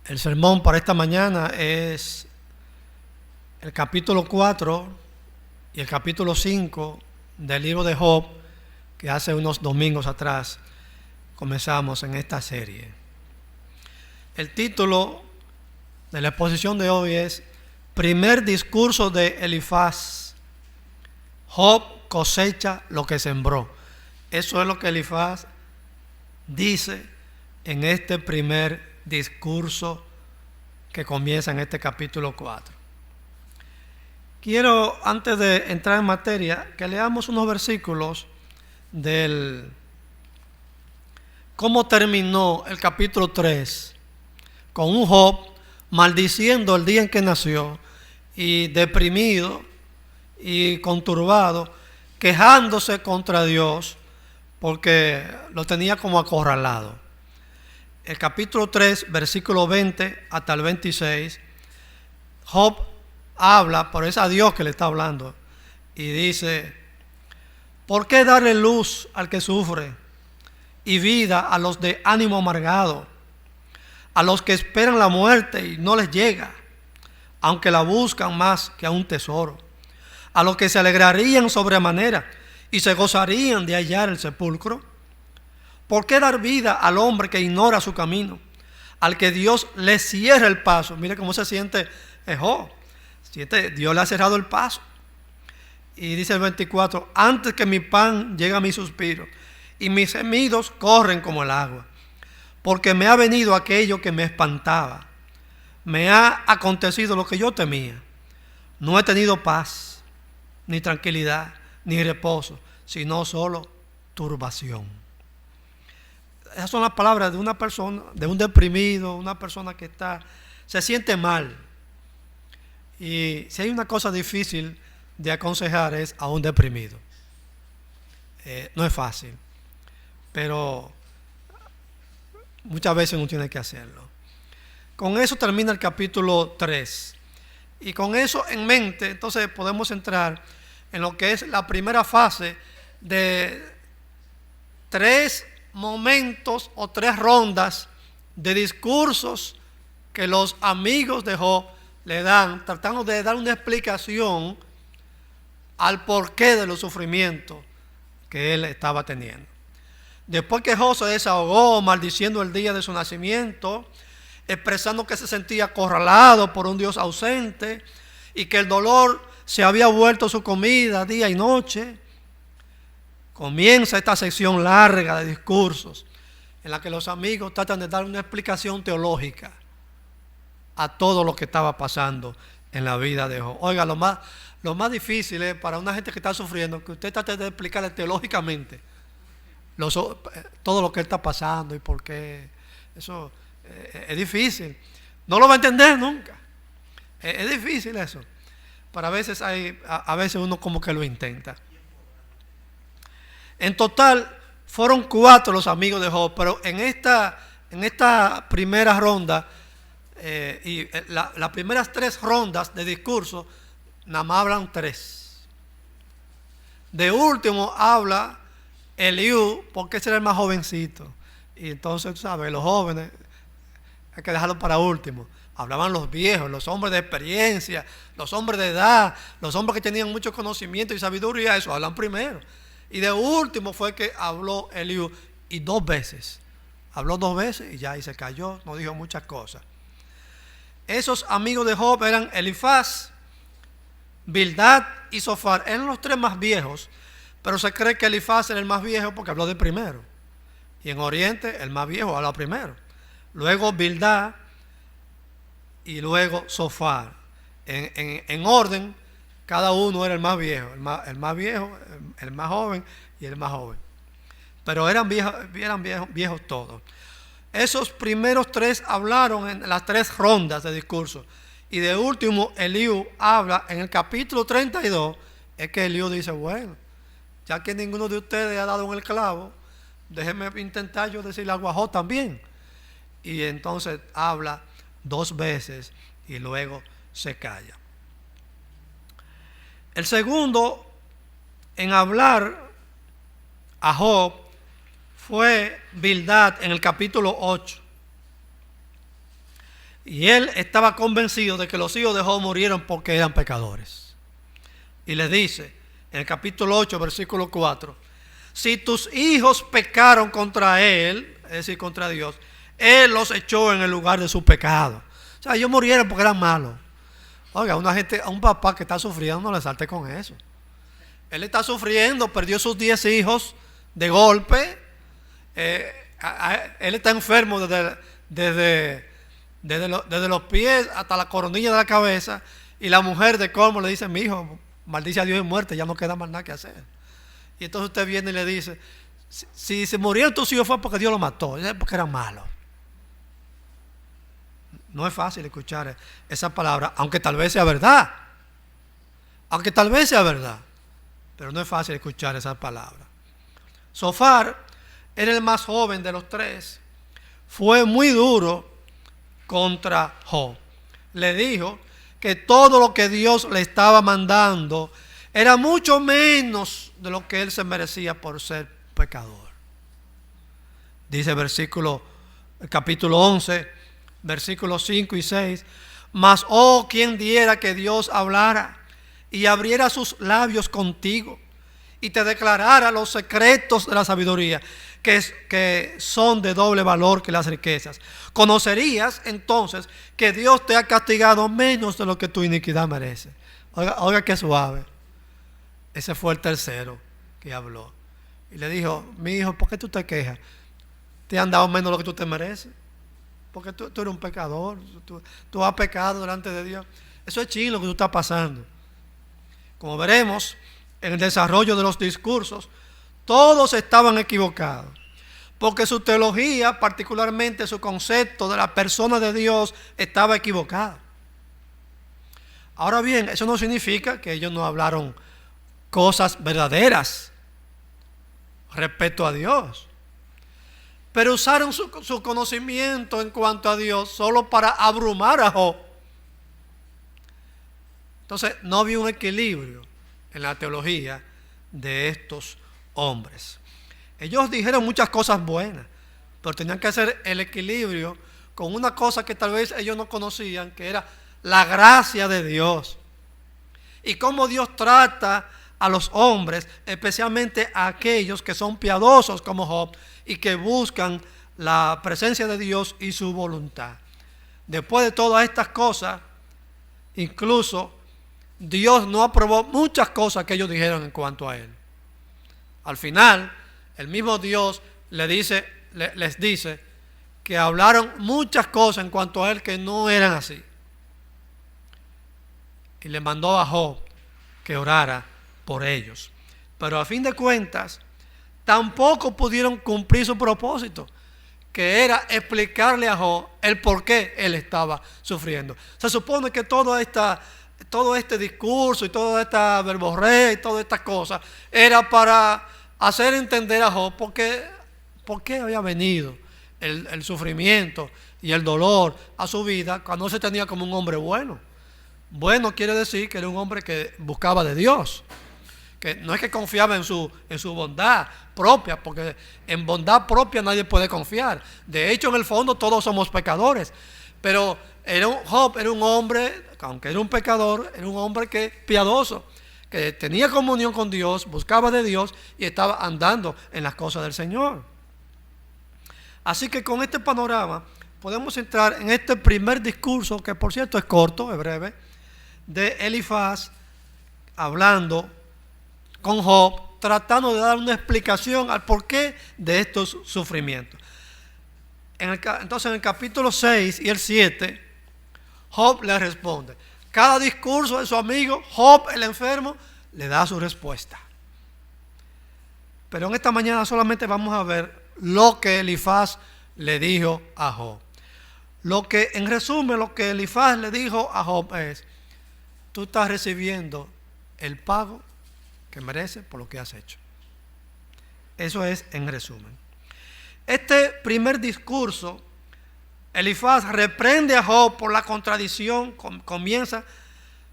El sermón para esta mañana es el capítulo 4 y el capítulo 5 del libro de Job, que hace unos domingos atrás comenzamos en esta serie. El título de la exposición de hoy es Primer discurso de Elifaz. Job cosecha lo que sembró. Eso es lo que Elifaz dice en este primer discurso que comienza en este capítulo 4. Quiero, antes de entrar en materia, que leamos unos versículos del cómo terminó el capítulo 3, con un Job maldiciendo el día en que nació y deprimido y conturbado, quejándose contra Dios porque lo tenía como acorralado. El capítulo 3, versículo 20 hasta el 26, Job habla, por eso a Dios que le está hablando, y dice: ¿por qué darle luz al que sufre y vida a los de ánimo amargado, a los que esperan la muerte y no les llega, aunque la buscan más que a un tesoro, a los que se alegrarían sobremanera y se gozarían de hallar el sepulcro? ¿Por qué dar vida al hombre que ignora su camino, al que Dios le cierra el paso? Mire cómo se siente Job. Dios le ha cerrado el paso. Y dice el 24: antes que mi pan llegue a mi suspiro y mis gemidos corren como el agua, porque me ha venido aquello que me espantaba, me ha acontecido lo que yo temía. No he tenido paz, ni tranquilidad, ni reposo, sino solo turbación. Esas son las palabras de una persona, de un deprimido, una persona que se siente mal. Y si hay una cosa difícil de aconsejar es a un deprimido. No es fácil, pero muchas veces uno tiene que hacerlo. Con eso termina el capítulo 3. Y con eso en mente, entonces podemos entrar en lo que es la primera fase de 3 momentos o 3 rondas de discursos que los amigos de Job le dan, tratando de dar una explicación al porqué de los sufrimientos que él estaba teniendo. Después que Job se desahogó maldiciendo el día de su nacimiento, expresando que se sentía acorralado por un Dios ausente y que el dolor se había vuelto su comida día y noche, comienza esta sección larga de discursos en la que los amigos tratan de dar una explicación teológica a todo lo que estaba pasando en la vida de Job. Oiga, lo más difícil es para una gente que está sufriendo que usted trate de explicarle teológicamente todo lo que está pasando y por qué. Eso es difícil. No lo va a entender nunca. Es difícil eso. Pero a veces uno como que lo intenta. En total fueron 4 los amigos de Job, pero en esta primera ronda y las primeras 3 rondas de discurso nada más hablan 3. De último habla Eliú, porque ese era el más jovencito, y entonces, ¿sabes? Los jóvenes hay que dejarlo para último. Hablaban los viejos, los hombres de experiencia, los hombres de edad, los hombres que tenían mucho conocimiento y sabiduría. Eso hablan primero. Y de último fue que habló Eliú, y 2 veces. Habló 2 veces y ya ahí se cayó, no dijo muchas cosas. Esos amigos de Job eran Elifaz, Bildad y Zofar. Eran los 3 más viejos, pero se cree que Elifaz era el más viejo porque habló de primero. Y en Oriente el más viejo habla primero. Luego Bildad y luego Zofar. En orden, cada uno era el más viejo, el más viejo, el más joven y el más joven. Pero eran viejos todos. Esos primeros 3 hablaron en las 3 rondas de discurso. Y de último, Eliú habla en el capítulo 32. Es que Eliú dice: bueno, ya que ninguno de ustedes ha dado en el clavo, déjenme intentar yo decirle algo a Job también. Y entonces habla 2 veces y luego se calla. El segundo en hablar a Job fue Bildad en el capítulo 8. Y él estaba convencido de que los hijos de Job murieron porque eran pecadores. Y le dice en el capítulo 8, versículo 4, si tus hijos pecaron contra él, es decir, contra Dios, él los echó en el lugar de su pecado. O sea, ellos murieron porque eran malos. Oiga, a un papá que está sufriendo no le salte con eso. Él está sufriendo, perdió sus 10 hijos de golpe. Él está enfermo desde los pies hasta la coronilla de la cabeza. Y la mujer de colmo le dice, mi hijo, maldice a Dios en muerte, ya no queda más nada que hacer. Y entonces usted viene y le dice, si se murieron tus hijos fue porque Dios los mató, porque eran malos. No es fácil escuchar esa palabra, aunque tal vez sea verdad. Aunque tal vez sea verdad. Pero no es fácil escuchar esa palabra. Zofar era el más joven de los tres. Fue muy duro contra Job. Le dijo que todo lo que Dios le estaba mandando era mucho menos de lo que él se merecía por ser pecador. Dice el capítulo 11, versículos 5 y 6. Mas, oh, quien diera que Dios hablara y abriera sus labios contigo y te declarara los secretos de la sabiduría, que son de doble valor que las riquezas. Conocerías entonces que Dios te ha castigado menos de lo que tu iniquidad merece. Oiga qué suave. Ese fue el tercero que habló. Y le dijo, mi hijo, ¿por qué tú te quejas? Te han dado menos de lo que tú te mereces. Porque tú eres un pecador. Tú has pecado delante de Dios. Eso es chino lo que tú estás pasando. Como veremos en el desarrollo de los discursos, todos estaban equivocados. Porque su teología, particularmente su concepto de la persona de Dios, estaba equivocado. Ahora bien, eso no significa que ellos no hablaron cosas verdaderas respecto a Dios. Pero usaron su conocimiento en cuanto a Dios solo para abrumar a Job. Entonces no había un equilibrio en la teología de estos hombres. Ellos dijeron muchas cosas buenas, pero tenían que hacer el equilibrio con una cosa que tal vez ellos no conocían, que era la gracia de Dios. Y cómo Dios trata a los hombres, especialmente a aquellos que son piadosos como Job y que buscan la presencia de Dios y su voluntad. Después de todas estas cosas, incluso Dios no aprobó muchas cosas que ellos dijeron en cuanto a Él. Al final, el mismo Dios les dice que hablaron muchas cosas en cuanto a Él que no eran así. Y le mandó a Job que orara por ellos. Pero a fin de cuentas, tampoco pudieron cumplir su propósito, que era explicarle a Job el por qué él estaba sufriendo. Se supone que todo este discurso y toda esta verborrea y todas estas cosas era para hacer entender a Job por qué había venido el sufrimiento y el dolor a su vida cuando se tenía como un hombre bueno. Bueno quiere decir que era un hombre que buscaba de Dios, que no es que confiaba en su bondad propia, porque en bondad propia nadie puede confiar. De hecho, en el fondo todos somos pecadores, pero Job era un hombre, aunque era un pecador, era un hombre piadoso, que tenía comunión con Dios, buscaba de Dios y estaba andando en las cosas del Señor. Así que con este panorama podemos entrar en este primer discurso, que por cierto es corto, es breve, de Elifaz hablando con Job, tratando de dar una explicación al porqué de estos sufrimientos. Entonces en el capítulo 6 y el 7, Job le responde. Cada discurso de su amigo, Job el enfermo, le da su respuesta. Pero en esta mañana solamente vamos a ver lo que Elifaz le dijo a Job. En resumen, lo que Elifaz le dijo a Job es: tú estás recibiendo el pago que mereces por lo que has hecho. Eso es en resumen. Este primer discurso, Elifaz reprende a Job por la contradicción, comienza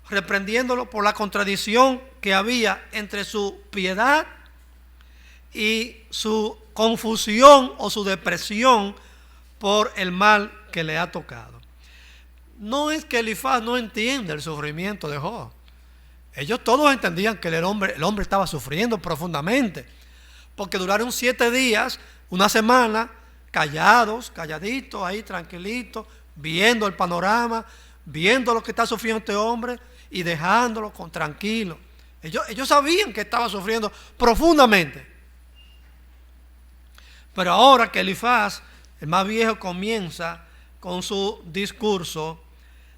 reprendiéndolo por la contradicción que había entre su piedad y su confusión o su depresión por el mal que le ha tocado. no es que Elifaz no entiende el sufrimiento de Job. Ellos todos entendían que el hombre estaba sufriendo profundamente, porque duraron 7 días, una semana, calladitos, ahí tranquilitos, viendo el panorama, viendo lo que está sufriendo este hombre y dejándolo tranquilo. Ellos sabían que estaba sufriendo profundamente. Pero ahora que Elifaz, el más viejo, comienza con su discurso,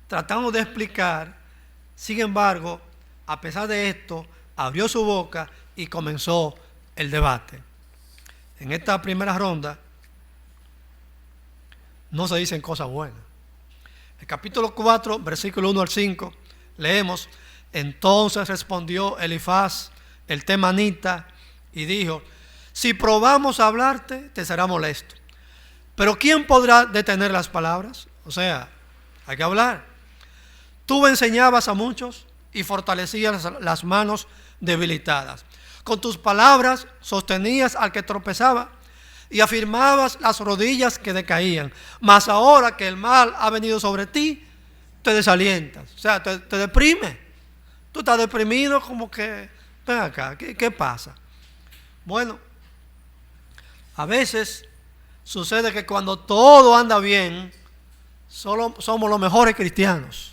tratando de explicar, sin embargo, a pesar de esto, abrió su boca y comenzó el debate. En esta primera ronda no se dicen cosas buenas. El capítulo 4, versículo 1 al 5, leemos: entonces respondió Elifaz, el temanita, y dijo: si probamos a hablarte, te será molesto. Pero ¿quién podrá detener las palabras? O sea, hay que hablar. Tú enseñabas a muchos y fortalecías las manos debilitadas. Con tus palabras sostenías al que tropezaba y afirmabas las rodillas que decaían. Mas ahora que el mal ha venido sobre ti, te desalientas. O sea, te deprime. Tú estás deprimido, como que, ven acá, ¿qué pasa? Bueno, a veces sucede que cuando todo anda bien, solo somos los mejores cristianos.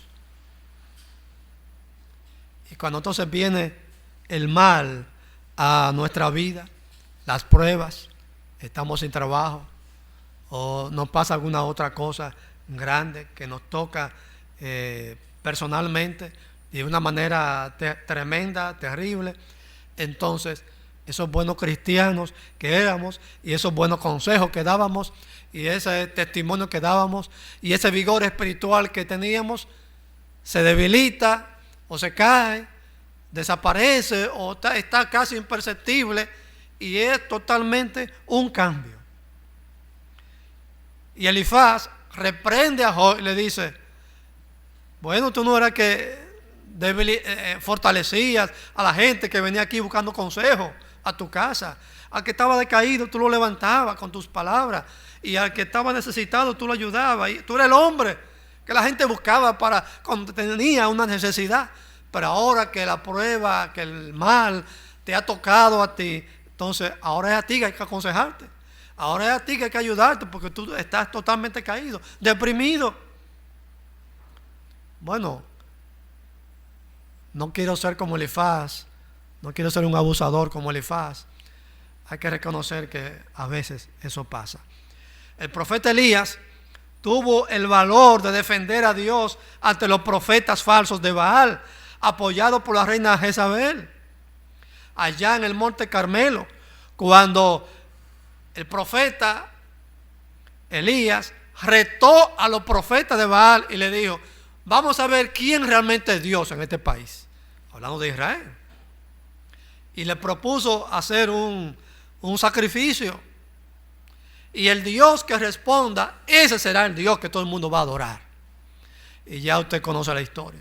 Y cuando entonces viene el mal a nuestra vida, las pruebas, estamos sin trabajo, o nos pasa alguna otra cosa grande que nos toca personalmente de una manera tremenda, terrible, entonces esos buenos cristianos que éramos y esos buenos consejos que dábamos y ese testimonio que dábamos y ese vigor espiritual que teníamos se debilita o se cae, desaparece o está casi imperceptible, y es totalmente un cambio. Y Elifaz reprende a Job y le dice: bueno, tú no eras que fortalecías a la gente que venía aquí buscando consejo a tu casa. Al que estaba decaído tú lo levantabas con tus palabras, y al que estaba necesitado tú lo ayudabas, y tú eres el hombre que la gente buscaba para cuando tenía una necesidad. Pero ahora que la prueba, que el mal te ha tocado a ti, entonces ahora es a ti que hay que aconsejarte, ahora es a ti que hay que ayudarte, porque tú estás totalmente caído, deprimido. Bueno, no quiero ser como Elifaz, no quiero ser un abusador como Elifaz. Hay que reconocer que a veces eso pasa. El profeta Elías tuvo el valor de defender a Dios ante los profetas falsos de Baal, apoyado por la reina Jezabel, allá en el monte Carmelo, cuando el profeta Elías retó a los profetas de Baal y le dijo: vamos a ver quién realmente es Dios en este país, hablando de Israel, y le propuso hacer un sacrificio, y el Dios que responda, ese será el Dios que todo el mundo va a adorar. Y ya usted conoce la historia.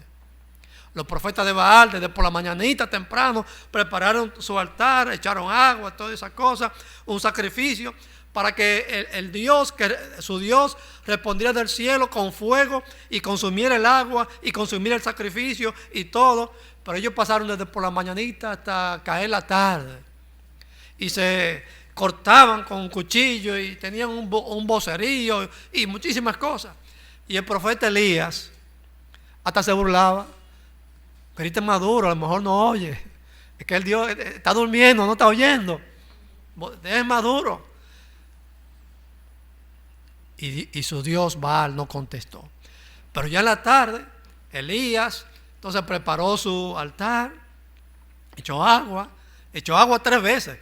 Los profetas de Baal, desde por la mañanita temprano, prepararon su altar, echaron agua, todas esas cosas, un sacrificio, para que el Dios, que su Dios, respondiera del cielo con fuego y consumiera el agua y consumiera el sacrificio y todo. Pero ellos pasaron desde por la mañanita hasta caer la tarde, y se cortaban con un cuchillo y tenían un vocerío y muchísimas cosas. Y el profeta Elías hasta se burlaba: grite más duro, a lo mejor no oye, es que el Dios está durmiendo, no está oyendo, es más duro. Y su Dios Baal no contestó. Pero ya en la tarde, Elías entonces preparó su altar, echó agua 3 veces,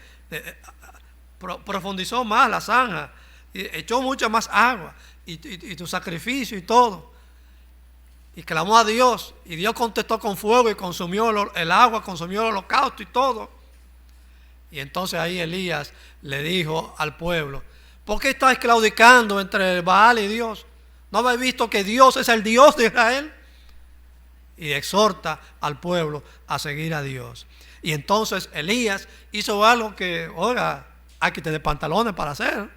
profundizó más la zanja, echó mucha más agua, y tu sacrificio y todo. Y clamó a Dios, y Dios contestó con fuego y consumió el agua, consumió el holocausto y todo. Y entonces ahí Elías le dijo al pueblo: ¿por qué estáis claudicando entre Baal y Dios? ¿No habéis visto que Dios es el Dios de Israel? Y exhorta al pueblo a seguir a Dios. Y entonces Elías hizo algo que, oiga, hay que tener pantalones para hacer.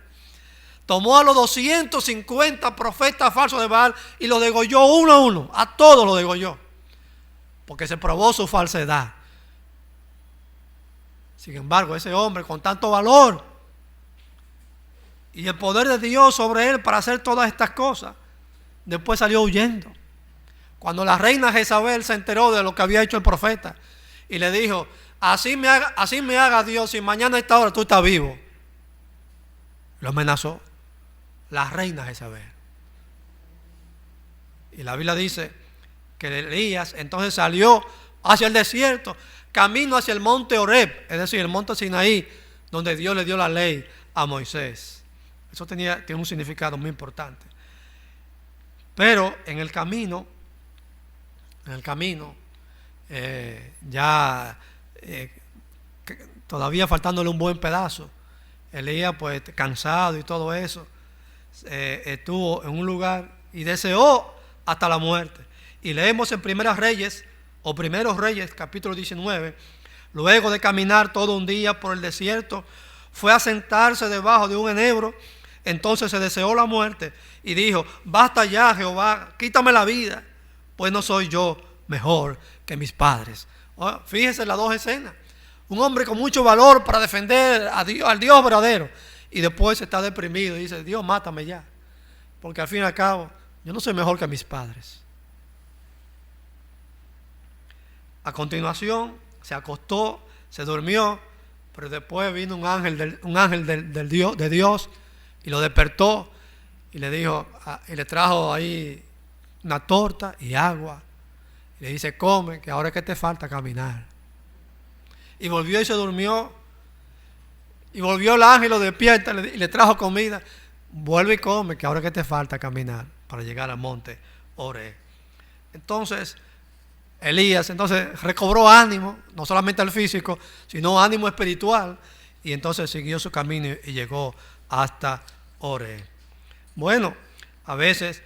tomó a los 250 profetas falsos de Baal y los degolló uno a uno. A todos los degolló, porque se probó su falsedad. Sin embargo, ese hombre con tanto valor y el poder de Dios sobre él para hacer todas estas cosas, después salió huyendo. Cuando la reina Jezabel se enteró de lo que había hecho el profeta y le dijo: así me haga Dios si mañana a esta hora tú estás vivo, lo amenazó la reina Jezabel. Y la Biblia dice que Elías entonces salió hacia el desierto, camino hacia el monte Horeb, es decir, el monte Sinaí, donde Dios le dio la ley a Moisés. Eso tiene un significado muy importante. Pero en el camino, todavía faltándole un buen pedazo, Elías, pues cansado y todo eso, estuvo en un lugar y deseó hasta la muerte. Y leemos en Primeros Reyes, capítulo 19, luego de caminar todo un día por el desierto, fue a sentarse debajo de un enebro. Entonces se deseó la muerte y dijo: basta ya, Jehová, quítame la vida, pues no soy yo mejor que mis padres. Fíjense las dos escenas. Un hombre con mucho valor para defender a Dios, al Dios verdadero, y después está deprimido y dice: Dios, mátame ya, porque al fin y al cabo yo no soy mejor que mis padres. A continuación se acostó, se durmió, pero después vino un ángel de Dios y lo despertó y le dijo, y le trajo ahí una torta y agua. Y le dice: come, que ahora es que te falta caminar. Y volvió y se durmió. Y volvió el ángel, lo despierta y le trajo comida. Vuelve y come, que ahora es que te falta caminar para llegar al monte Horeb. Entonces Elías recobró ánimo, no solamente el físico, sino ánimo espiritual. Y entonces siguió su camino y llegó hasta Horeb. Bueno, a veces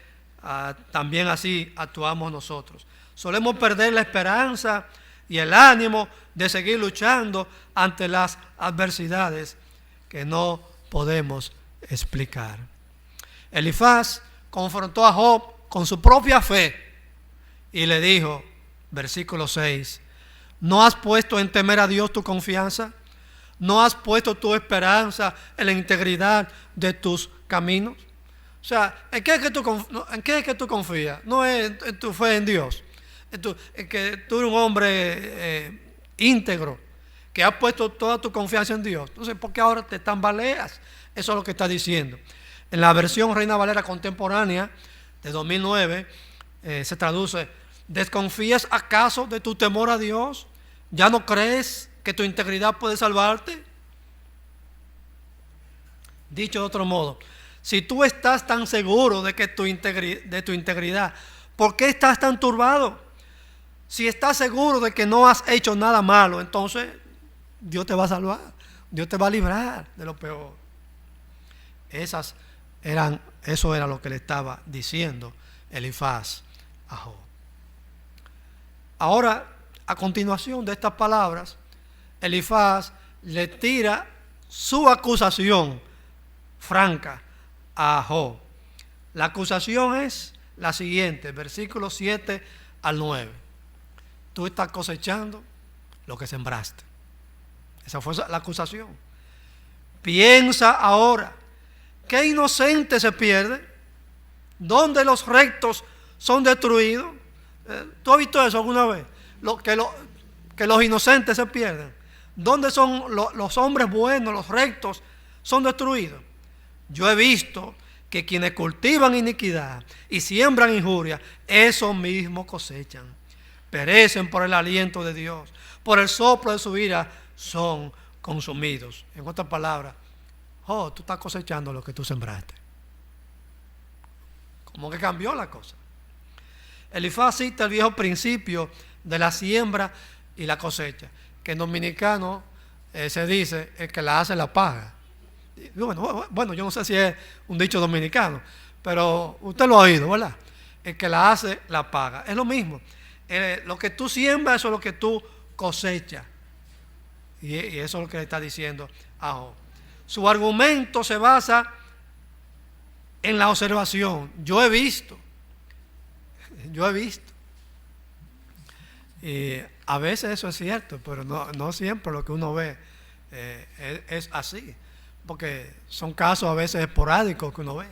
también así actuamos nosotros. Solemos perder la esperanza y el ánimo de seguir luchando ante las adversidades que no podemos explicar. Elifaz confrontó a Job con su propia fe y le dijo, versículo 6: ¿no has puesto en temer a Dios tu confianza? ¿No has puesto tu esperanza en la integridad de tus caminos? O sea, ¿en qué es que tú confías? No es en tu fe en Dios. En que tú eres un hombre íntegro, que has puesto toda tu confianza en Dios. Entonces, ¿por qué ahora te tambaleas? Eso es lo que está diciendo. En la versión Reina Valera contemporánea de 2009 se traduce: ¿desconfías acaso de tu temor a Dios? ¿Ya no crees que tu integridad puede salvarte? Dicho de otro modo, si tú estás tan seguro de tu integridad, ¿por qué estás tan turbado? Si estás seguro de que no has hecho nada malo, entonces Dios te va a salvar, Dios te va a librar de lo peor. Eso era lo que le estaba diciendo Elifaz a Job. Ahora, a continuación de estas palabras, Elifaz le tira su acusación franca a Job. La acusación es la siguiente, versículos 7 al 9. Tú estás cosechando lo que sembraste. Esa fue la acusación. Piensa ahora, ¿qué inocente se pierde? ¿Dónde los rectos son destruidos? ¿Tú has visto eso alguna vez? Que los inocentes se pierden. ¿Dónde son los hombres buenos, los rectos, son destruidos? Yo he visto que quienes cultivan iniquidad y siembran injuria, esos mismos cosechan. Perecen por el aliento de Dios, por el soplo de su ira son consumidos. En otras palabras, tú estás cosechando lo que tú sembraste. ¿Cómo que cambió la cosa? Elifaz cita el viejo principio de la siembra y la cosecha, que en dominicano se dice: el que la hace la paga. Bueno, yo no sé si es un dicho dominicano, pero usted lo ha oído, ¿verdad? El que la hace la paga. Es lo mismo. Lo que tú siembras, eso es lo que tú cosechas. Y eso es lo que le está diciendo a Job. Su argumento se basa en la observación. Yo he visto. Y a veces eso es cierto, pero no siempre lo que uno ve es así, porque son casos a veces esporádicos que uno ve.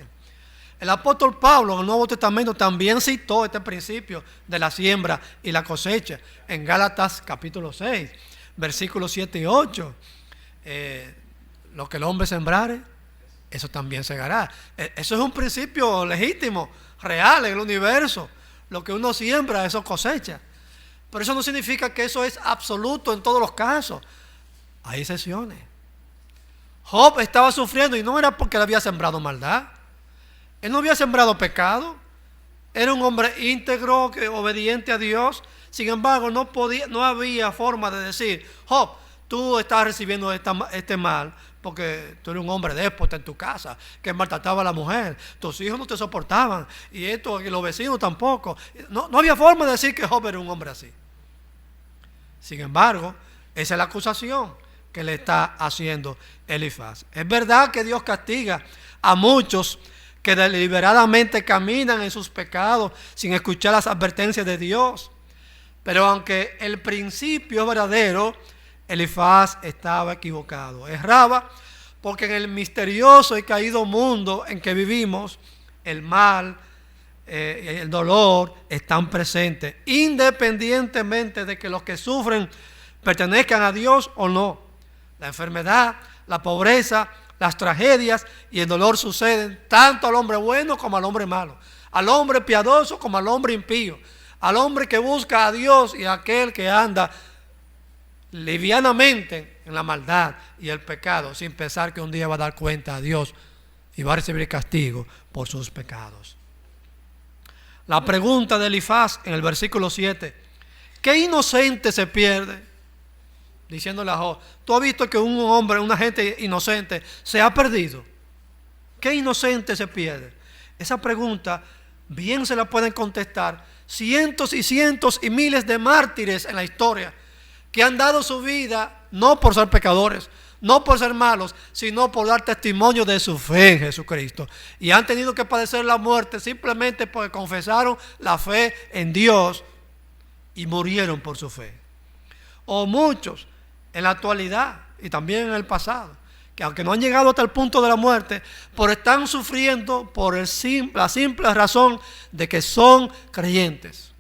El apóstol Pablo en el Nuevo Testamento también citó este principio de la siembra y la cosecha en Gálatas capítulo 6, versículos 7 y 8. Lo que el hombre sembrare, eso también segará. Eso es un principio legítimo, real en el universo. Lo que uno siembra, eso cosecha. Pero eso no significa que eso es absoluto en todos los casos. Hay excepciones. Job estaba sufriendo y no era porque él había sembrado maldad. Él no había sembrado pecado. Era un hombre íntegro, obediente a Dios. Sin embargo, no había forma de decir: Job, tú estás recibiendo este mal porque tú eres un hombre déspota en tu casa, que maltrataba a la mujer, tus hijos no te soportaban, y los vecinos tampoco. No había forma de decir que Job era un hombre así. Sin embargo, esa es la acusación que le está haciendo Elifaz. Es verdad que Dios castiga a muchos que deliberadamente caminan en sus pecados sin escuchar las advertencias de Dios. Pero aunque el principio es verdadero, Elifaz estaba equivocado. Erraba porque en el misterioso y caído mundo en que vivimos, el mal, el dolor están presentes, independientemente de que los que sufren pertenezcan a Dios o no. La enfermedad, la pobreza, las tragedias y el dolor suceden tanto al hombre bueno como al hombre malo, al hombre piadoso como al hombre impío, al hombre que busca a Dios y a aquel que anda livianamente en la maldad y el pecado, sin pensar que un día va a dar cuenta a Dios y va a recibir castigo por sus pecados. La pregunta de Elifaz en el versículo 7: ¿qué inocente se pierde? Diciéndole a Job: ¿tú has visto que un hombre, una gente inocente se ha perdido? ¿Qué inocente se pierde? Esa pregunta bien se la pueden contestar cientos y cientos y miles de mártires en la historia que han dado su vida no por ser pecadores, no por ser malos, sino por dar testimonio de su fe en Jesucristo. Y han tenido que padecer la muerte simplemente porque confesaron la fe en Dios y murieron por su fe. O muchos en la actualidad y también en el pasado, que aunque no han llegado hasta el punto de la muerte, pero están sufriendo por la simple razón de que son creyentes.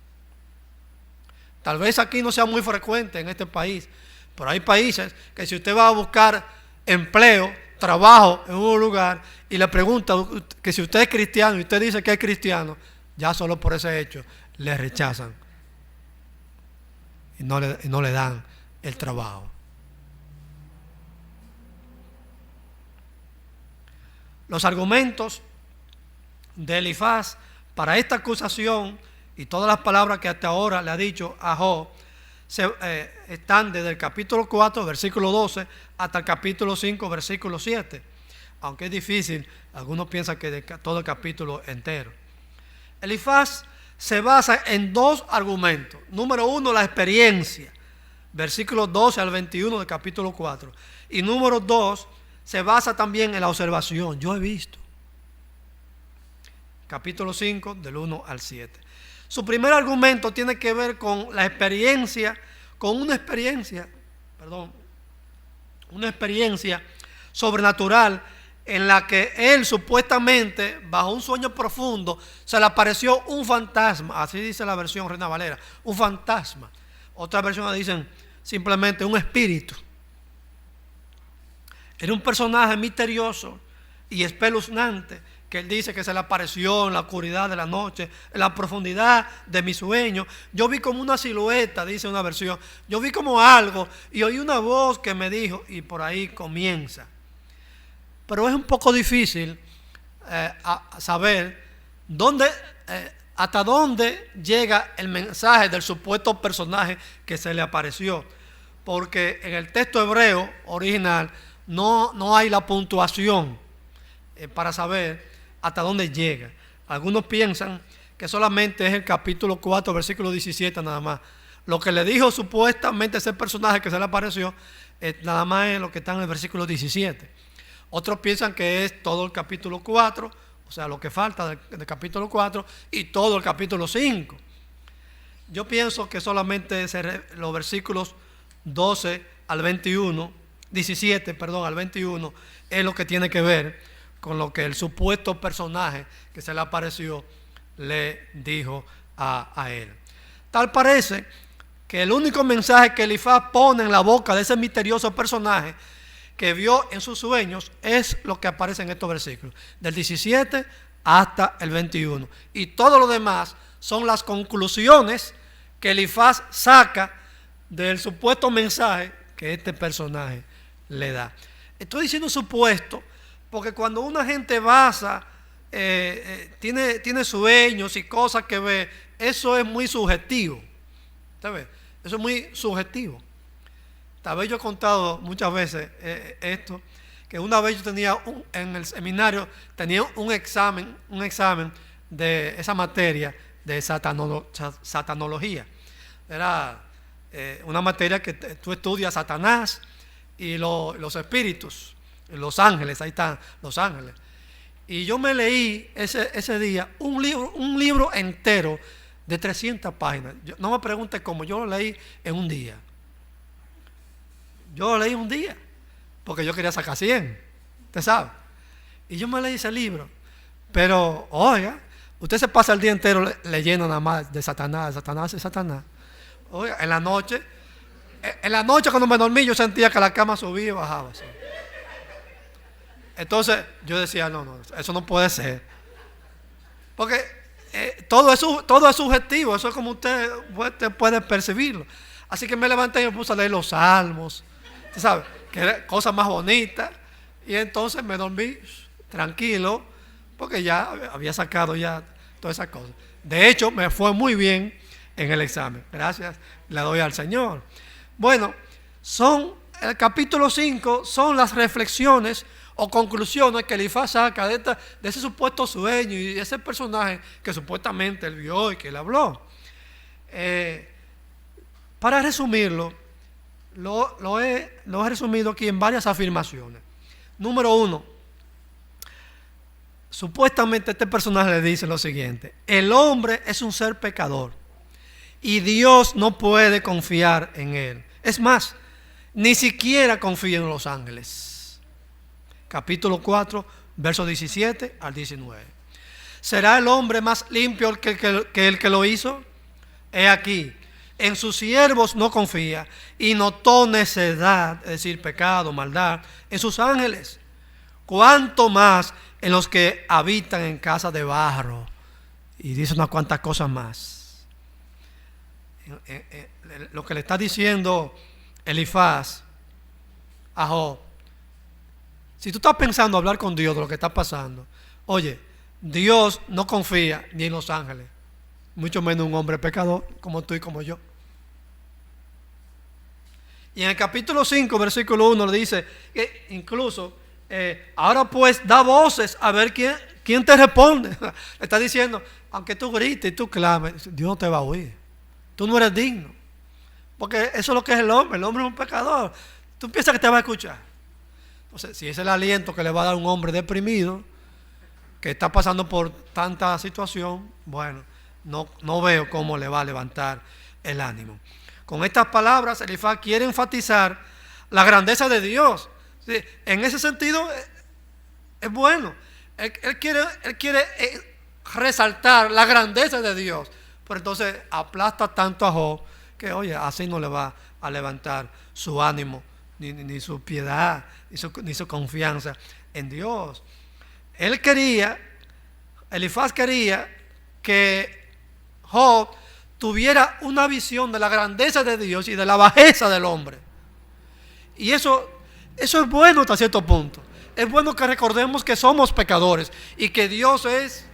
Tal vez aquí no sea muy frecuente en este país, pero hay países que si usted va a buscar empleo, trabajo en un lugar y le pregunta que si usted es cristiano y usted dice que es cristiano, ya solo por ese hecho le rechazan y no le dan el trabajo. Los argumentos de Elifaz para esta acusación y todas las palabras que hasta ahora le ha dicho a Job están desde el capítulo 4, versículo 12, hasta el capítulo 5, versículo 7. Aunque es difícil, algunos piensan que de todo el capítulo entero. Elifaz se basa en dos argumentos. Número uno, la experiencia, versículos 12 al 21 del capítulo 4. Y número dos, se basa también en la observación. Yo he visto. Capítulo 5, del 1 al 7. Su primer argumento tiene que ver con la experiencia, una experiencia sobrenatural en la que él supuestamente, bajo un sueño profundo, se le apareció un fantasma. Así dice la versión Reina Valera, un fantasma. Otras versiones dicen simplemente un espíritu. Era un personaje misterioso y espeluznante que él dice que se le apareció en la oscuridad de la noche, en la profundidad de mi sueño. Yo vi como una silueta, dice una versión. Yo vi como algo y oí una voz que me dijo, y por ahí comienza. Pero es un poco difícil saber hasta dónde llega el mensaje del supuesto personaje que se le apareció. Porque en el texto hebreo original no hay la puntuación para saber hasta dónde llega. Algunos piensan que solamente es el capítulo 4, versículo 17 nada más. Lo que le dijo supuestamente ese personaje que se le apareció, nada más es lo que está en el versículo 17. Otros piensan que es todo el capítulo 4, o o sea, lo que falta del capítulo 4 y todo el capítulo 5. Yo pienso que solamente los versículos 12 al 21, 17, perdón, al 21, es lo que tiene que ver con lo que el supuesto personaje que se le apareció le dijo a él. Tal parece que el único mensaje que Elifaz pone en la boca de ese misterioso personaje que vio en sus sueños es lo que aparece en estos versículos, del 17 hasta el 21. Y todo lo demás son las conclusiones que Elifaz saca del supuesto mensaje que este personaje le da. Estoy diciendo supuesto porque cuando una gente basa, tiene sueños y cosas que ve, eso es muy subjetivo. ¿Sabes? Eso es muy subjetivo. Tal vez yo he contado muchas veces esto, que una vez yo tenía en el seminario, tenía un examen de esa materia de satanología. Era una materia que tú estudias Satanás y los espíritus, los ángeles, ahí están los ángeles. Y yo me leí ese día un libro entero de 300 páginas. No me pregunte cómo, yo lo leí en un día. Yo lo leí un día, porque yo quería sacar 100, usted sabe. Y yo me leí ese libro. Pero, oiga, usted se pasa el día entero leyendo nada más de Satanás. Oiga, en la noche cuando me dormí, yo sentía que la cama subía y bajaba. Así. Entonces, yo decía, no, eso no puede ser. Porque todo es subjetivo, eso es como usted puede percibirlo. Así que me levanté y me puse a leer los salmos. ¿Usted sabe? Que era cosa más bonita. Y entonces me dormí tranquilo, porque ya había sacado ya todas esas cosas. De hecho, me fue muy bien en el examen. Gracias, le doy al Señor. Bueno, el capítulo 5 son las reflexiones o conclusiones que Elifaz saca de ese supuesto sueño y ese personaje que supuestamente él vio y que él habló. Para resumirlo, lo he resumido aquí en varias afirmaciones. Número 1, supuestamente este personaje le dice lo siguiente: el hombre es un ser pecador y Dios no puede confiar en él. Es más, ni siquiera confía en los ángeles. Capítulo 4, versos 17 al 19. ¿Será el hombre más limpio que el que lo hizo? He aquí, en sus siervos no confía y notó necedad, es decir, pecado, maldad, en sus ángeles. Cuánto más en los que habitan en casa de barro. Y dice unas cuantas cosas más. Lo que le está diciendo Elifaz a Job: si tú estás pensando hablar con Dios de lo que está pasando, oye, Dios no confía ni en los ángeles, mucho menos un hombre pecador como tú y como yo. Y en el capítulo 5, versículo 1 le dice que incluso, ahora pues da voces a ver quién te responde. Le está diciendo, aunque tú grites y tú clames, Dios no te va a oír. Tú no eres digno. Porque eso es lo que es el hombre es un pecador. Tú piensas que te va a escuchar. Entonces, si es el aliento que le va a dar un hombre deprimido, que está pasando por tanta situación, bueno, no veo cómo le va a levantar el ánimo. Con estas palabras, Elifaz quiere enfatizar la grandeza de Dios. ¿Sí? En ese sentido, es bueno. Él quiere resaltar la grandeza de Dios. Pero entonces aplasta tanto a Job que, oye, así no le va a levantar su ánimo, ni su piedad, ni su confianza en Dios. Elifaz quería que Job tuviera una visión de la grandeza de Dios y de la bajeza del hombre. Y eso es bueno hasta cierto punto. Es bueno que recordemos que somos pecadores y que Dios es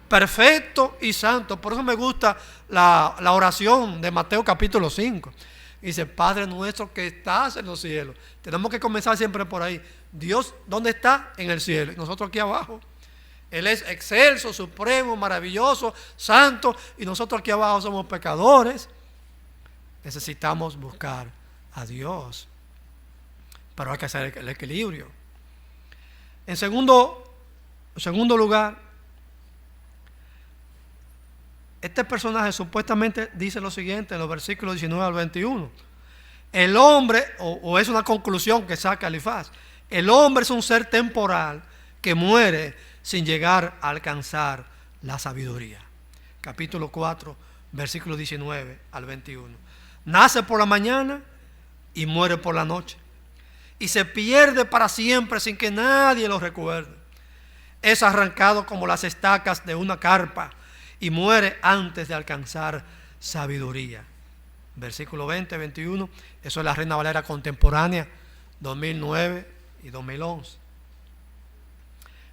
perfecto y santo. Por eso me gusta la oración de Mateo capítulo 5. Dice: Padre nuestro que estás en los cielos. Tenemos que comenzar siempre por ahí. Dios, ¿dónde está? En el cielo. Y nosotros aquí abajo. Él es excelso, supremo, maravilloso, santo. Y nosotros aquí abajo somos pecadores. Necesitamos buscar a Dios. Pero hay que hacer el equilibrio. En segundo En segundo lugar, este personaje supuestamente dice lo siguiente en los versículos 19 al 21. El hombre, o es una conclusión que saca Elifaz, el hombre es un ser temporal que muere sin llegar a alcanzar la sabiduría. Capítulo 4, versículos 19 al 21. Nace por la mañana y muere por la noche, y se pierde para siempre sin que nadie lo recuerde. Es arrancado como las estacas de una carpa y muere antes de alcanzar sabiduría. Versículo 20, 21, eso es la Reina Valera contemporánea, 2009 y 2011.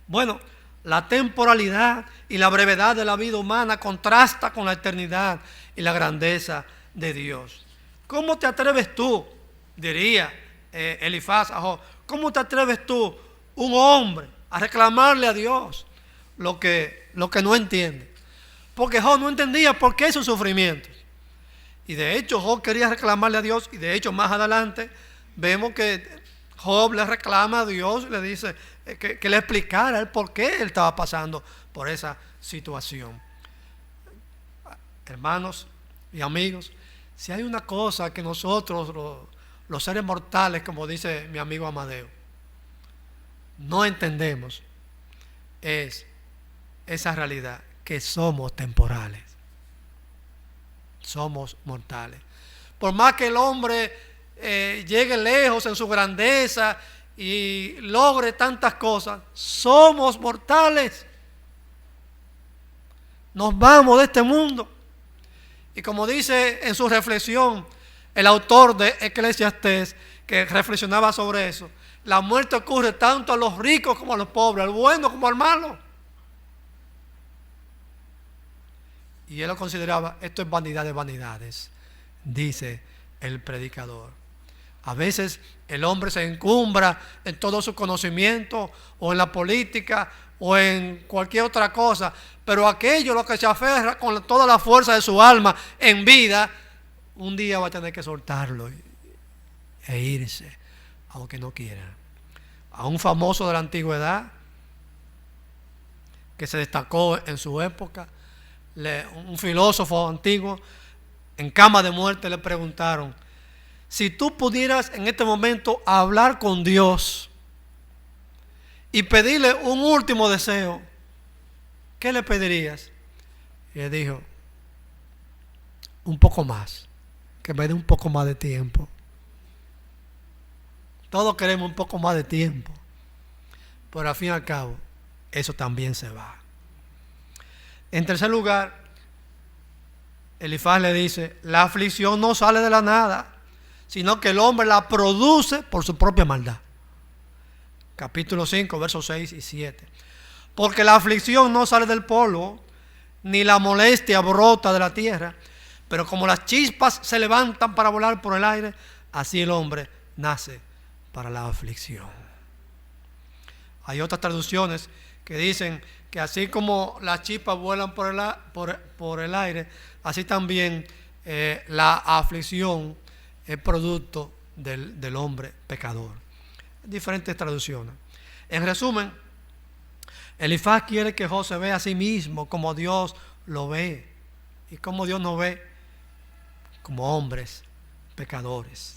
Bueno, la temporalidad y la brevedad de la vida humana contrasta con la eternidad y la grandeza de Dios. ¿Cómo te atreves tú, diría Elifaz a Job, cómo te atreves tú, un hombre, a reclamarle a Dios lo que no entiende? Porque Job no entendía por qué sus sufrimientos. Y de hecho Job quería reclamarle a Dios, y de hecho más adelante vemos que Job le reclama a Dios y le dice que le explicara el por qué él estaba pasando por esa situación. Hermanos y amigos, si hay una cosa que nosotros, los seres mortales, como dice mi amigo Amadeo, no entendemos, es esa realidad, que somos temporales, somos mortales. Por más que el hombre llegue lejos en su grandeza y logre tantas cosas, somos mortales. Nos vamos de este mundo. Y como dice en su reflexión el autor de Eclesiastés, que reflexionaba sobre eso, la muerte ocurre tanto a los ricos como a los pobres, al bueno como al malo. Y él lo consideraba, esto es vanidad de vanidades, dice el predicador. A veces el hombre se encumbra en todo su conocimiento, o en la política, o en cualquier otra cosa, pero aquello lo que se aferra con toda la fuerza de su alma en vida, un día va a tener que soltarlo e irse, aunque no quiera. A un famoso de la antigüedad que se destacó en su época, un filósofo antiguo, en cama de muerte le preguntaron: si tú pudieras en este momento hablar con Dios y pedirle un último deseo, ¿qué le pedirías? Y él dijo: un poco más, que me dé un poco más de tiempo. Todos queremos un poco más de tiempo, pero al fin y al cabo eso también se va. En tercer lugar, Elifaz le dice: la aflicción no sale de la nada, sino que el hombre la produce por su propia maldad. Capítulo 5, versos 6 y 7. Porque la aflicción no sale del polvo, ni la molestia brota de la tierra, pero como las chispas se levantan para volar por el aire, así el hombre nace para la aflicción. Hay otras traducciones que dicen que así como las chispas vuelan por el aire, así también la aflicción es producto del hombre pecador. Diferentes traducciones. En resumen, Elifaz quiere que Job se vea a sí mismo como Dios lo ve. Y como Dios nos ve como hombres pecadores.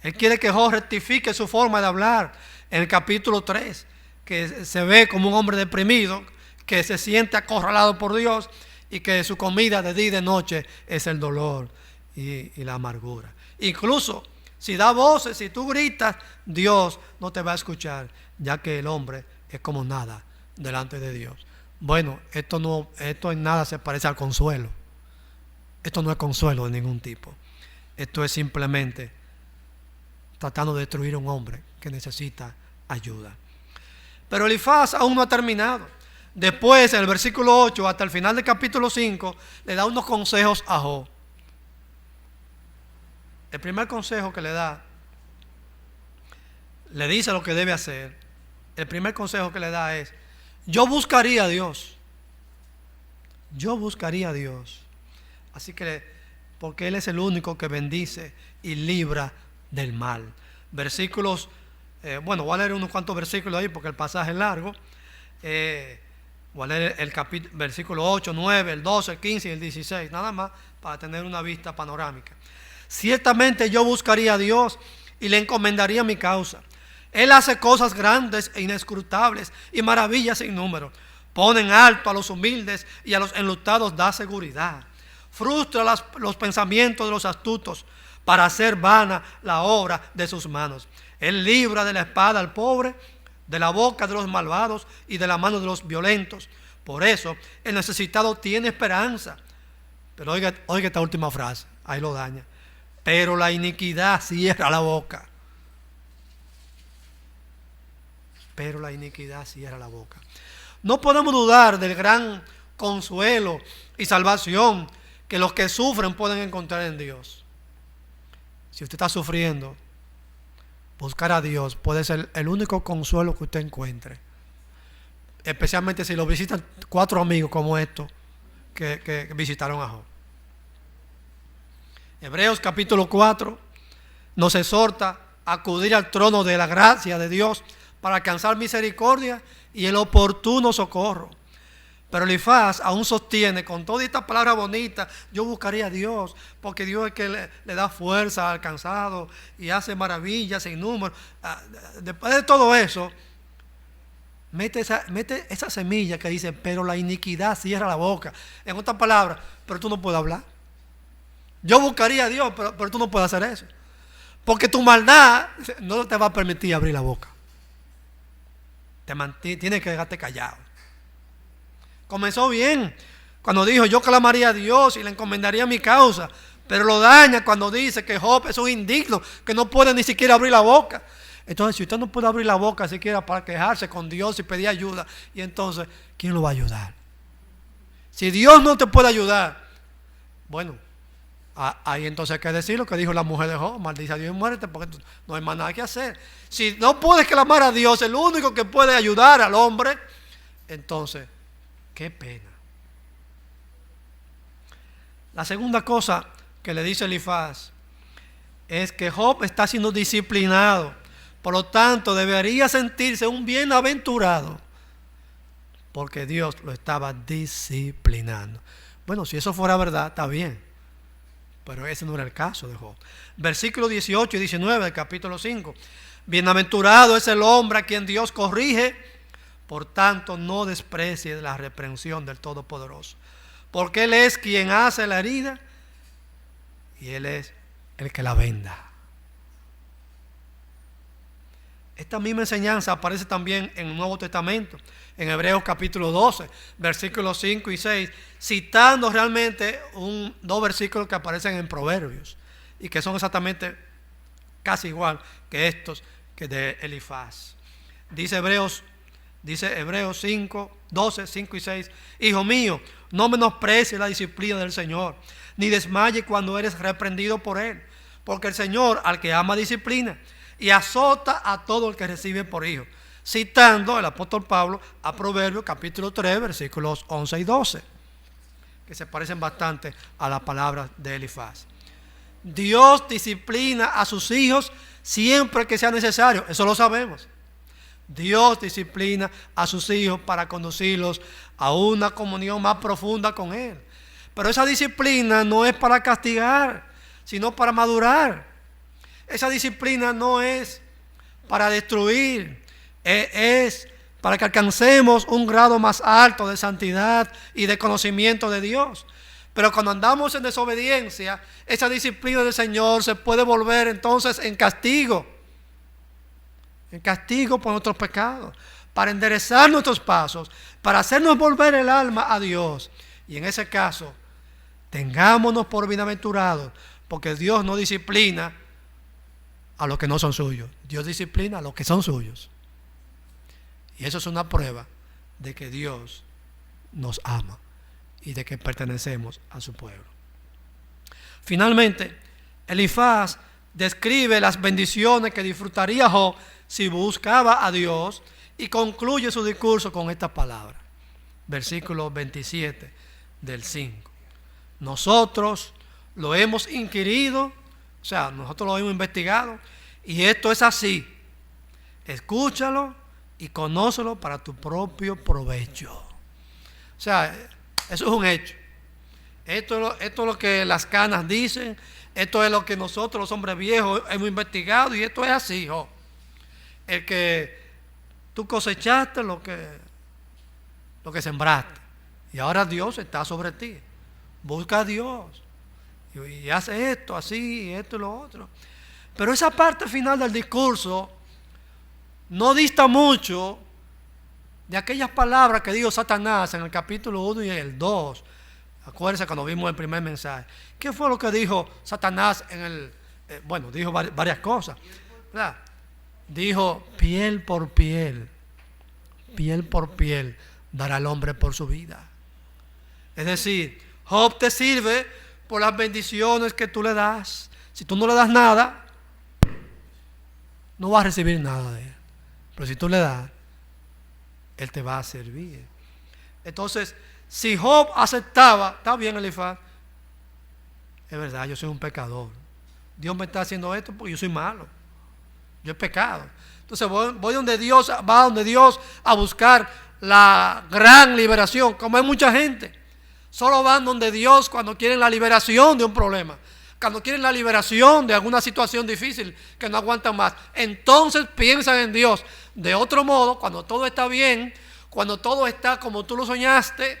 Él quiere que Job rectifique su forma de hablar. En el capítulo 3, que se ve como un hombre deprimido, que se siente acorralado por Dios y que su comida de día y de noche es el dolor y la amargura. Incluso si da voces, si tú gritas, Dios no te va a escuchar, ya que el hombre es como nada delante de Dios. Bueno, esto en nada se parece al consuelo. Esto no es consuelo de ningún tipo. Esto es simplemente tratando de destruir a un hombre que necesita ayuda. Pero Elifaz aún no ha terminado. Después, en el versículo 8 hasta el final del capítulo 5, le da unos consejos a Job. El primer consejo que le da, le dice lo que debe hacer. El primer consejo que le da es: yo buscaría a Dios. Yo buscaría a Dios. Así que, porque Él es el único que bendice y libra del mal. Versículos, voy a leer unos cuantos versículos ahí porque el pasaje es largo. Voy a leer el versículo 8, 9, el 12, el 15 y el 16, nada más para tener una vista panorámica. Ciertamente yo buscaría a Dios y le encomendaría mi causa. Él hace cosas grandes e inescrutables y maravillas sin número. Pone en alto a los humildes y a los enlutados da seguridad. Frustra los pensamientos de los astutos para hacer vana la obra de sus manos. Él libra de la espada al pobre, de la boca de los malvados y de la mano de los violentos. Por eso el necesitado tiene esperanza. Pero oiga esta última frase, ahí lo daña. Pero la iniquidad cierra la boca. Pero la iniquidad cierra la boca. No podemos dudar del gran consuelo y salvación que los que sufren pueden encontrar en Dios. Si usted está sufriendo, buscar a Dios puede ser el único consuelo que usted encuentre. Especialmente si lo visitan 4 amigos como estos que visitaron a Job. Hebreos capítulo 4 nos exhorta a acudir al trono de la gracia de Dios para alcanzar misericordia y el oportuno socorro. Pero Elifaz aún sostiene con toda esta palabra bonita: yo buscaría a Dios, porque Dios es que le da fuerza al cansado y hace maravillas sin número. Después de todo eso, mete esa semilla que dice: pero la iniquidad cierra la boca. En otras palabras, pero tú no puedes hablar. Yo buscaría a Dios, pero tú no puedes hacer eso, porque tu maldad no te va a permitir abrir la boca. Tienes que dejarte callado. Comenzó bien cuando dijo: yo clamaría a Dios y le encomendaría mi causa. Pero lo daña cuando dice que Job es un indigno, que no puede ni siquiera abrir la boca. Entonces, si usted no puede abrir la boca siquiera para quejarse con Dios y pedir ayuda, y entonces, ¿quién lo va a ayudar? Si Dios no te puede ayudar, bueno, ahí entonces hay que decir lo que dijo la mujer de Job: maldice a Dios y muérete, porque no hay más nada que hacer. Si no puedes clamar a Dios, el único que puede ayudar al hombre, entonces, qué pena. La segunda cosa que le dice Elifaz es que Job está siendo disciplinado. Por lo tanto, debería sentirse un bienaventurado, porque Dios lo estaba disciplinando. Bueno, si eso fuera verdad, está bien, pero ese no era el caso de Job. Versículos 18 y 19 del capítulo 5. Bienaventurado es el hombre a quien Dios corrige, por tanto no desprecie la reprensión del Todopoderoso, porque Él es quien hace la herida y Él es el que la venda. Esta misma enseñanza aparece también en el Nuevo Testamento, en Hebreos capítulo 12, versículos 5 y 6, citando realmente dos versículos que aparecen en Proverbios y que son exactamente casi igual que estos que de Elifaz. Dice Hebreos 5, 12, 5 y 6: Hijo mío, no menosprecies la disciplina del Señor, ni desmayes cuando eres reprendido por Él, porque el Señor al que ama disciplina y azota a todo el que recibe por hijo. Citando el apóstol Pablo a Proverbios capítulo 3, versículos 11 y 12, que se parecen bastante a las palabras de Elifaz. Dios disciplina a sus hijos siempre que sea necesario, eso lo sabemos. Dios disciplina a sus hijos para conducirlos a una comunión más profunda con Él. Pero esa disciplina no es para castigar, sino para madurar. Esa disciplina no es para destruir, es para que alcancemos un grado más alto de santidad y de conocimiento de Dios. Pero cuando andamos en desobediencia, esa disciplina del Señor se puede volver entonces en castigo por nuestros pecados, para enderezar nuestros pasos, para hacernos volver el alma a Dios. Y en ese caso, tengámonos por bienaventurados, porque Dios no disciplina a los que no son suyos. Dios disciplina a los que son suyos. Y eso es una prueba de que Dios nos ama y de que pertenecemos a su pueblo. Finalmente, Elifaz describe las bendiciones que disfrutaría Job si buscaba a Dios y concluye su discurso con estas palabras. Versículo 27 del 5. Nosotros lo hemos inquirido, o sea, nosotros lo hemos investigado, y esto es así. Escúchalo y conócelo para tu propio provecho. O sea, eso es un hecho. Esto es lo que las canas dicen, esto es lo que nosotros los hombres viejos hemos investigado y esto es así, Job. El que tú cosechaste lo que sembraste y ahora Dios está sobre ti. Busca a Dios y hace esto, así, esto y lo otro. Pero esa parte final del discurso no dista mucho de aquellas palabras que dijo Satanás en el capítulo 1 y el 2. Acuérdense cuando vimos el primer mensaje. ¿Qué fue lo que dijo Satanás en el... dijo varias cosas, ¿verdad? Dijo, piel por piel dará el hombre por su vida. Es decir, Job te sirve por las bendiciones que tú le das. Si tú no le das nada, no vas a recibir nada de él. Pero si tú le das, él te va a servir. Entonces, si Job aceptaba, está bien, Elifaz, es verdad, yo soy un pecador. Dios me está haciendo esto porque yo soy malo. Yo he pecado. Entonces voy donde Dios, va donde Dios a buscar la gran liberación. Como hay mucha gente, solo van donde Dios cuando quieren la liberación de un problema, cuando quieren la liberación de alguna situación difícil que no aguantan más. Entonces piensan en Dios. De otro modo, cuando todo está bien, cuando todo está como tú lo soñaste,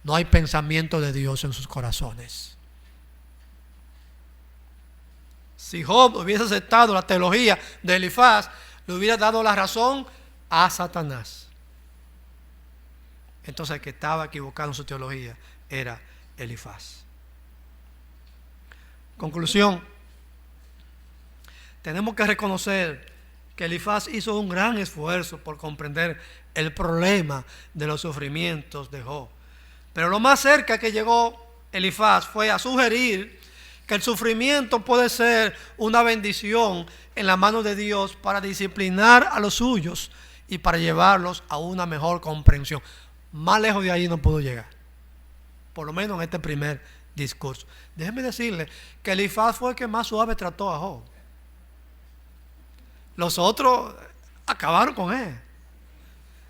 no hay pensamiento de Dios en sus corazones. Si Job hubiese aceptado la teología de Elifaz, le hubiera dado la razón a Satanás. Entonces el que estaba equivocado en su teología era Elifaz. Conclusión. Tenemos que reconocer que Elifaz hizo un gran esfuerzo por comprender el problema de los sufrimientos de Job. Pero lo más cerca que llegó Elifaz fue a sugerir que el sufrimiento puede ser una bendición en la mano de Dios para disciplinar a los suyos y para llevarlos a una mejor comprensión. Más lejos de ahí no pudo llegar, por lo menos en este primer discurso. Déjeme decirle que Elifaz fue el que más suave trató a Job. Los otros acabaron con él.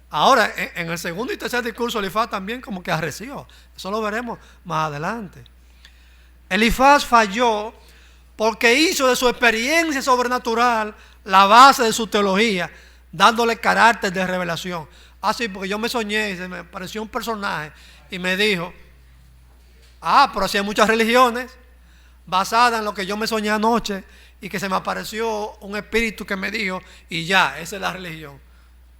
Ahora, en el segundo y tercer discurso, Elifaz también como que arreció. Eso lo veremos más adelante. Elifaz falló porque hizo de su experiencia sobrenatural la base de su teología, dándole carácter de revelación. Así, porque yo me soñé y se me apareció un personaje y me dijo, pero así hay muchas religiones basadas en lo que yo me soñé anoche y que se me apareció un espíritu que me dijo y ya, esa es la religión.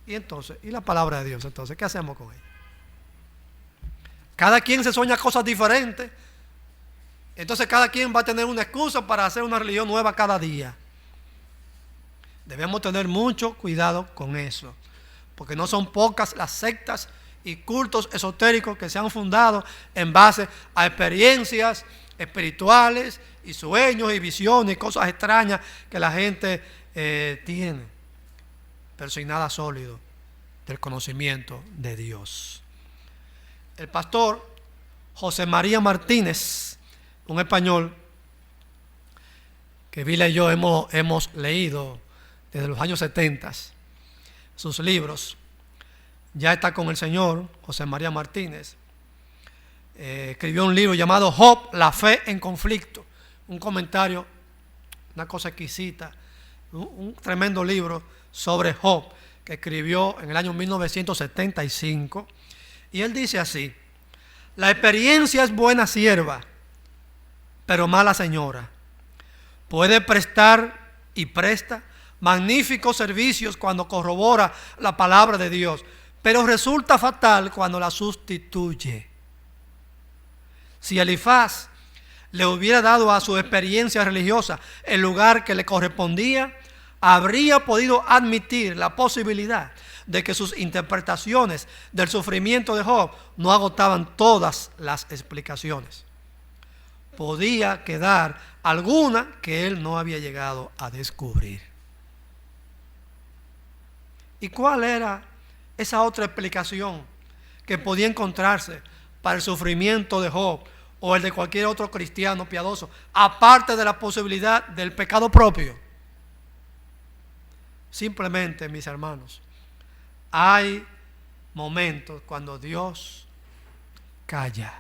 Y entonces, ¿y la palabra de Dios? Entonces, ¿qué hacemos con ella? Cada quien se sueña cosas diferentes. Entonces cada quien va a tener una excusa para hacer una religión nueva cada día. Debemos tener mucho cuidado con eso, porque no son pocas las sectas y cultos esotéricos que se han fundado en base a experiencias espirituales y sueños y visiones y cosas extrañas que la gente tiene, pero sin nada sólido del conocimiento de Dios. El pastor José María Martínez, un español que Vila y yo hemos leído desde los años 70, sus libros, ya está con el Señor. José María Martínez escribió un libro llamado Job, la fe en conflicto, un comentario, una cosa exquisita, un tremendo libro sobre Job que escribió en el año 1975, y él dice así: la experiencia es buena sierva, pero mala señora. Puede prestar y presta magníficos servicios cuando corrobora la palabra de Dios, pero resulta fatal cuando la sustituye. Si Elifaz le hubiera dado a su experiencia religiosa el lugar que le correspondía, habría podido admitir la posibilidad de que sus interpretaciones del sufrimiento de Job no agotaban todas las explicaciones. Podía quedar alguna que él no había llegado a descubrir. ¿Y cuál era esa otra explicación que podía encontrarse para el sufrimiento de Job o el de cualquier otro cristiano piadoso, aparte de la posibilidad del pecado propio? Simplemente, mis hermanos, hay momentos cuando Dios calla.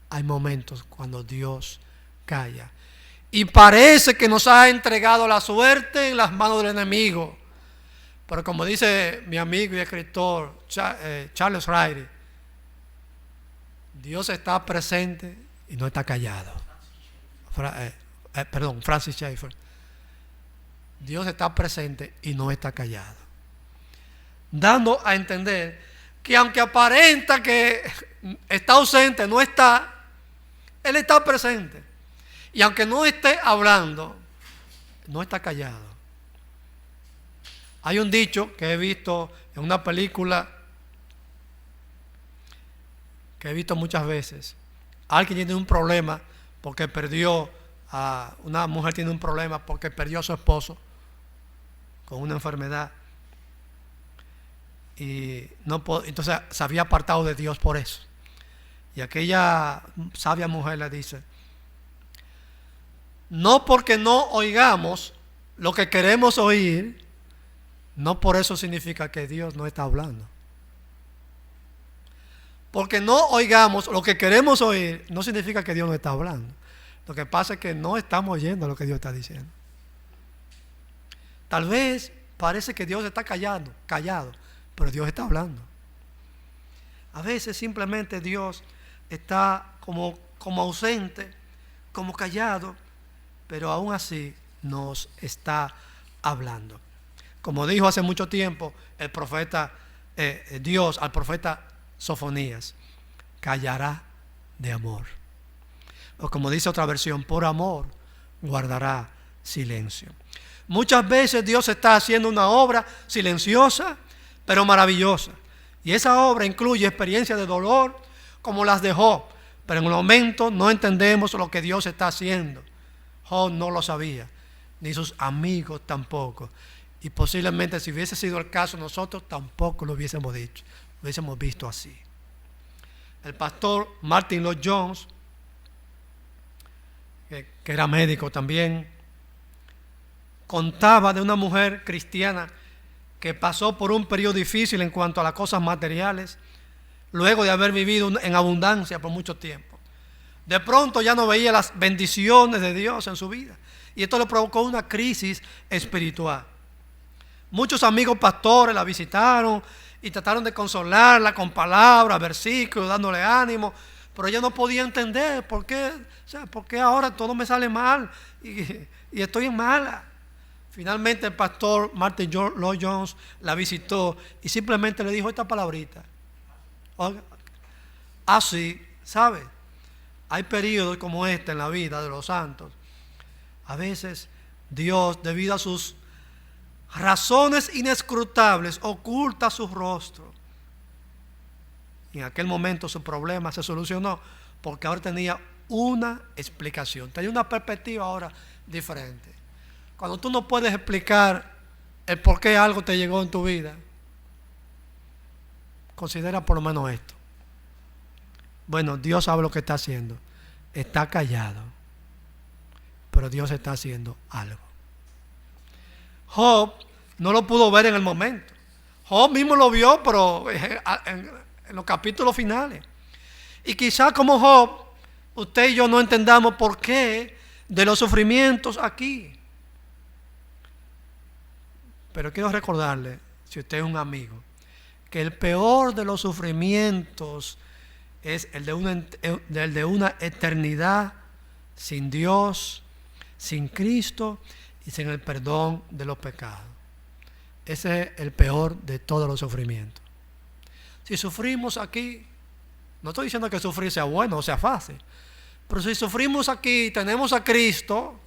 Hay momentos cuando Dios calla. Y parece que nos ha entregado la suerte en las manos del enemigo. Pero como dice mi amigo y escritor Charles Riley, Dios está presente y no está callado. Francis Schaeffer. Dios está presente y no está callado. Dando a entender que aunque aparenta que está ausente, no está, Él está presente. Y aunque no esté hablando, no está callado. Hay un dicho que he visto en una película que he visto muchas veces. Alguien tiene un problema porque perdió una mujer tiene un problema porque perdió a su esposo con una enfermedad y entonces se había apartado de Dios por eso. Y aquella sabia mujer le dice: no porque no oigamos lo que queremos oír, no por eso significa que Dios no está hablando. Porque no oigamos lo que queremos oír, no significa que Dios no está hablando. Lo que pasa es que no estamos oyendo lo que Dios está diciendo. Tal vez parece que Dios está callado, pero Dios está hablando. A veces simplemente Dios está como ausente, como callado, pero aún así nos está hablando. Como dijo hace mucho tiempo el profeta Dios al profeta Sofonías: callará de amor. O como dice otra versión: por amor guardará silencio. Muchas veces Dios está haciendo una obra silenciosa, pero maravillosa. Y esa obra incluye experiencias de dolor como las de Job. Pero en el momento no entendemos lo que Dios está haciendo. Job no lo sabía, ni sus amigos tampoco. Y posiblemente si hubiese sido el caso, nosotros tampoco lo hubiésemos dicho, lo hubiésemos visto así. El pastor Martin Lloyd-Jones, que era médico también, contaba de una mujer cristiana que pasó por un periodo difícil en cuanto a las cosas materiales, luego de haber vivido en abundancia por mucho tiempo. De pronto ya no veía las bendiciones de Dios en su vida, y esto le provocó una crisis espiritual. Muchos amigos pastores la visitaron y trataron de consolarla con palabras, versículos, dándole ánimo, pero ella no podía entender por qué ahora todo me sale mal y estoy en mala. Finalmente el pastor Martin Lloyd-Jones la visitó y simplemente le dijo esta palabrita: así, ¿sabe? Hay periodos como este en la vida de los santos. A veces Dios, debido a sus razones inescrutables, oculta su rostro. Y en aquel momento su problema se solucionó porque ahora tenía una explicación, tenía una perspectiva ahora diferente. Cuando tú no puedes explicar el por qué algo te llegó en tu vida, considera por lo menos esto: bueno, Dios sabe lo que está haciendo, está callado, pero Dios está haciendo algo. Job no lo pudo ver en el momento. Job mismo lo vio, pero en los capítulos finales. Y quizás como Job, usted y yo no entendamos por qué de los sufrimientos aquí. Pero quiero recordarle, si usted es un amigo, que el peor de los sufrimientos es el de una eternidad sin Dios, sin Cristo y sin el perdón de los pecados. Ese es el peor de todos los sufrimientos. Si sufrimos aquí, no estoy diciendo que sufrir sea bueno o sea fácil, pero si sufrimos aquí y tenemos a Cristo,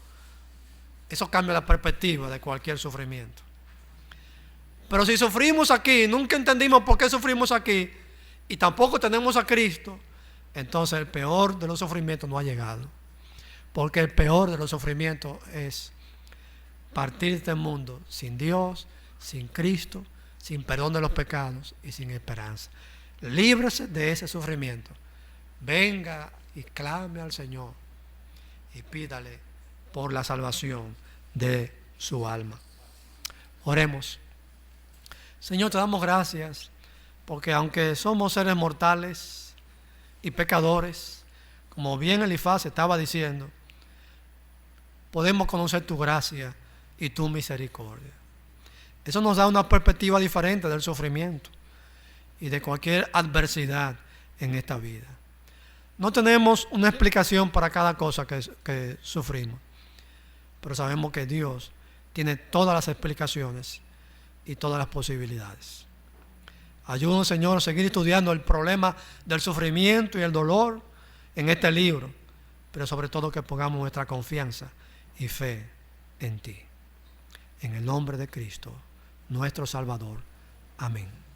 eso cambia la perspectiva de cualquier sufrimiento. Pero si sufrimos aquí, nunca entendimos por qué sufrimos aquí y tampoco tenemos a Cristo, entonces el peor de los sufrimientos no ha llegado. Porque el peor de los sufrimientos es partir de este mundo sin Dios, sin Cristo, sin perdón de los pecados y sin esperanza. Líbrese de ese sufrimiento. Venga y clame al Señor y pídale por la salvación de su alma. Oremos. Señor, te damos gracias, porque aunque somos seres mortales y pecadores, como bien Elifaz estaba diciendo, podemos conocer tu gracia y tu misericordia. Eso nos da una perspectiva diferente del sufrimiento y de cualquier adversidad en esta vida. No tenemos una explicación para cada cosa que sufrimos, pero sabemos que Dios tiene todas las explicaciones y todas las posibilidades. Ayúdanos, Señor, a seguir estudiando el problema del sufrimiento y el dolor en este libro, pero sobre todo que pongamos nuestra confianza y fe en ti. En el nombre de Cristo, nuestro Salvador. Amén.